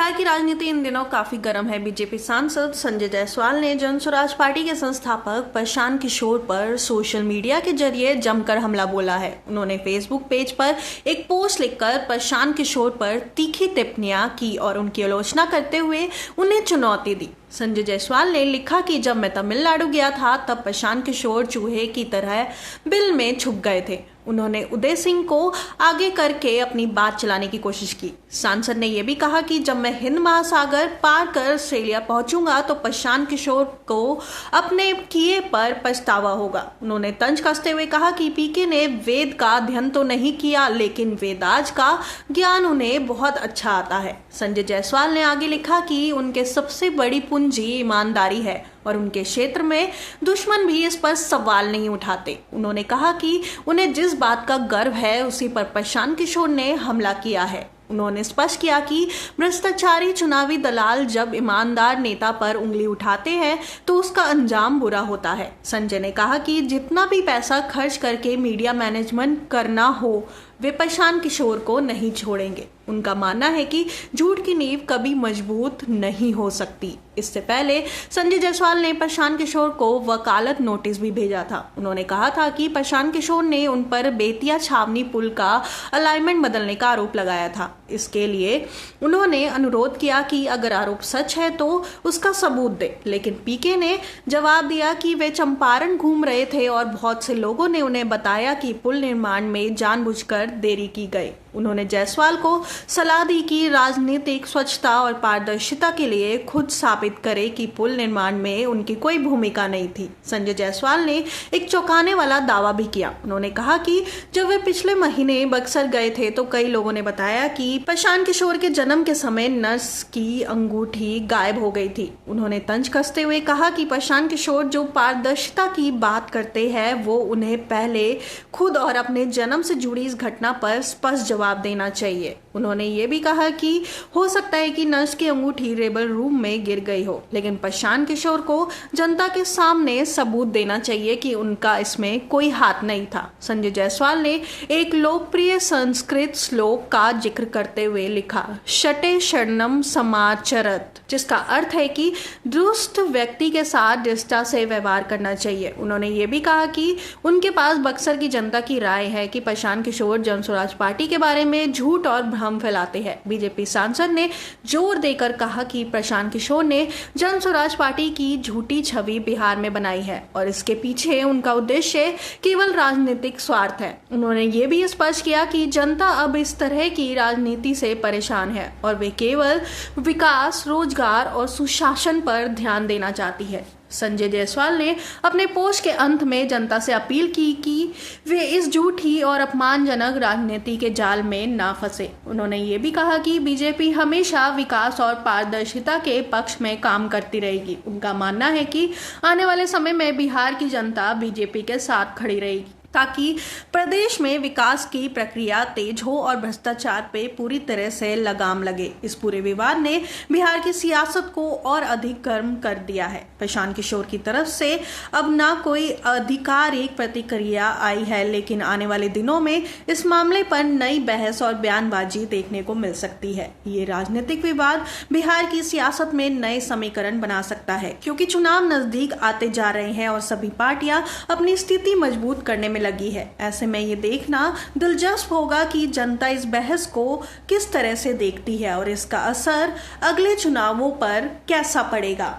बिहार की राजनीति इन दिनों काफी गर्म है। बीजेपी सांसद संजय जायसवाल ने जन स्वराज पार्टी के संस्थापक प्रशांत किशोर पर सोशल मीडिया के जरिए जमकर हमला बोला है। उन्होंने फेसबुक पेज पर एक पोस्ट लिखकर प्रशांत किशोर पर तीखी टिप्पणियां की और उनकी आलोचना करते हुए उन्हें चुनौती दी। संजय जायसवाल ने लिखा कि जब मैं तमिलनाडु गया था तब प्रशांत किशोर चूहे की तरह बिल में छुप गए थे। उन्होंने उदय सिंह को आगे करके अपनी बात चलाने की कोशिश की। सांसद ने यह भी कहा कि जब मैं हिंद महासागर पार कर ऑस्ट्रेलिया पहुंचूंगा तो प्रशांत किशोर को अपने किए पर पछतावा होगा। उन्होंने तंज कसते हुए कहा कि पीके ने वेद का अध्ययन तो नहीं किया, लेकिन वेदाज का ज्ञान उन्हें बहुत अच्छा आता है। संजय जायसवाल ने आगे लिखा कि उनके सबसे बड़ी पूंजी ईमानदारी है और उनके क्षेत्र में दुश्मन भी इस पर सवाल नहीं उठाते। उन्होंने कहा कि उन्हें जिस बात का गर्व है उसी पर प्रशांत किशोर ने हमला किया है। उन्होंने स्पष्ट किया कि भ्रष्टाचारी चुनावी दलाल जब ईमानदार नेता पर उंगली उठाते हैं तो उसका अंजाम बुरा होता है। संजय ने कहा कि जितना भी पैसा खर्च करके मीडिया मैनेजमेंट करना हो वे प्रशांत किशोर को नहीं छोड़ेंगे। उनका मानना है कि झूठ की नींव कभी मजबूत नहीं हो सकती। इससे पहले संजय जायसवाल ने प्रशांत किशोर को वकालत नोटिस भी भेजा था। उन्होंने कहा था कि प्रशांत किशोर ने उन पर बेतिया छावनी पुल का अलाइनमेंट बदलने का आरोप लगाया था। इसके लिए उन्होंने अनुरोध किया कि अगर आरोप सच है तो उसका सबूत दे, लेकिन पीके ने जवाब दिया कि वे चंपारण घूम रहे थे और बहुत से लोगों ने उन्हें बताया कि पुल निर्माण में जानबूझकर देरी की गई। उन्होंने जायसवाल को सलाह दी कि राजनीतिक स्वच्छता और पारदर्शिता के लिए खुद साबित करे कि पुल निर्माण में उनकी कोई भूमिका नहीं थी। संजय जायसवाल ने एक चौंकाने वाला दावा भी किया। उन्होंने कहा कि जब वे पिछले महीने बक्सर गए थे तो कई लोगों ने बताया कि प्रशांत किशोर के जन्म के समय नर्स की अंगूठी गायब हो गई थी। उन्होंने तंज कसते हुए कहा कि प्रशांत किशोर जो पारदर्शिता की बात करते हैं वो उन्हें पहले खुद और अपने जन्म से जुड़ी इस घटना पर स्पष्ट जवाब देना चाहिए। उन्होंने ये भी कहा कि हो सकता है कि नर्स की अंगूठी रेबल रूम में गिर गई हो, लेकिन प्रशांत किशोर को जनता के सामने सबूत देना चाहिए कि उनका इसमें कोई हाथ नहीं था। संजय जायसवाल ने एक लोकप्रिय संस्कृत श्लोक का जिक्र करते हुए लिखा, शटे शरणम समाचरत, जिसका अर्थ है कि दुष्ट व्यक्ति के साथ दृष्टा से व्यवहार करना चाहिए। उन्होंने ये भी कहा कि उनके पास बक्सर की जनता की राय है कि प्रशांत किशोर जन स्वराज पार्टी के बारे में झूठ और भ्रम फैलाते हैं। बीजेपी सांसद ने जोर देकर कहा कि प्रशांत किशोर ने जन स्वराज पार्टी की झूठी छवि बिहार में बनाई है और इसके पीछे उनका उद्देश्य केवल राजनीतिक स्वार्थ है। उन्होंने ये भी स्पष्ट किया कि जनता अब इस तरह की राजनीति से परेशान है और वे केवल विकास, रोजगार और सुशासन पर ध्यान देना चाहती है। संजय जायसवाल ने अपने पोस्ट के अंत में जनता से अपील की कि वे इस झूठी और अपमानजनक राजनीति के जाल में ना फंसे। उन्होंने ये भी कहा कि बीजेपी हमेशा विकास और पारदर्शिता के पक्ष में काम करती रहेगी। उनका मानना है कि आने वाले समय में बिहार की जनता बीजेपी के साथ खड़ी रहेगी ताकि प्रदेश में विकास की प्रक्रिया तेज हो और भ्रष्टाचार पे पूरी तरह से लगाम लगे। इस पूरे विवाद ने बिहार की सियासत को और अधिक गर्म कर दिया है। प्रशांत किशोर की तरफ से अब ना कोई आधिकारिक प्रतिक्रिया आई है, लेकिन आने वाले दिनों में इस मामले पर नई बहस और बयानबाजी देखने को मिल सकती है। ये राजनीतिक विवाद बिहार की सियासत में नए समीकरण बना सकता है, क्योंकि चुनाव नजदीक आते जा रहे हैं और सभी पार्टियां अपनी स्थिति मजबूत करने में लगी है। ऐसे में ये देखना दिलचस्प होगा कि जनता इस बहस को किस तरह से देखती है और इसका असर अगले चुनावों पर कैसा पड़ेगा।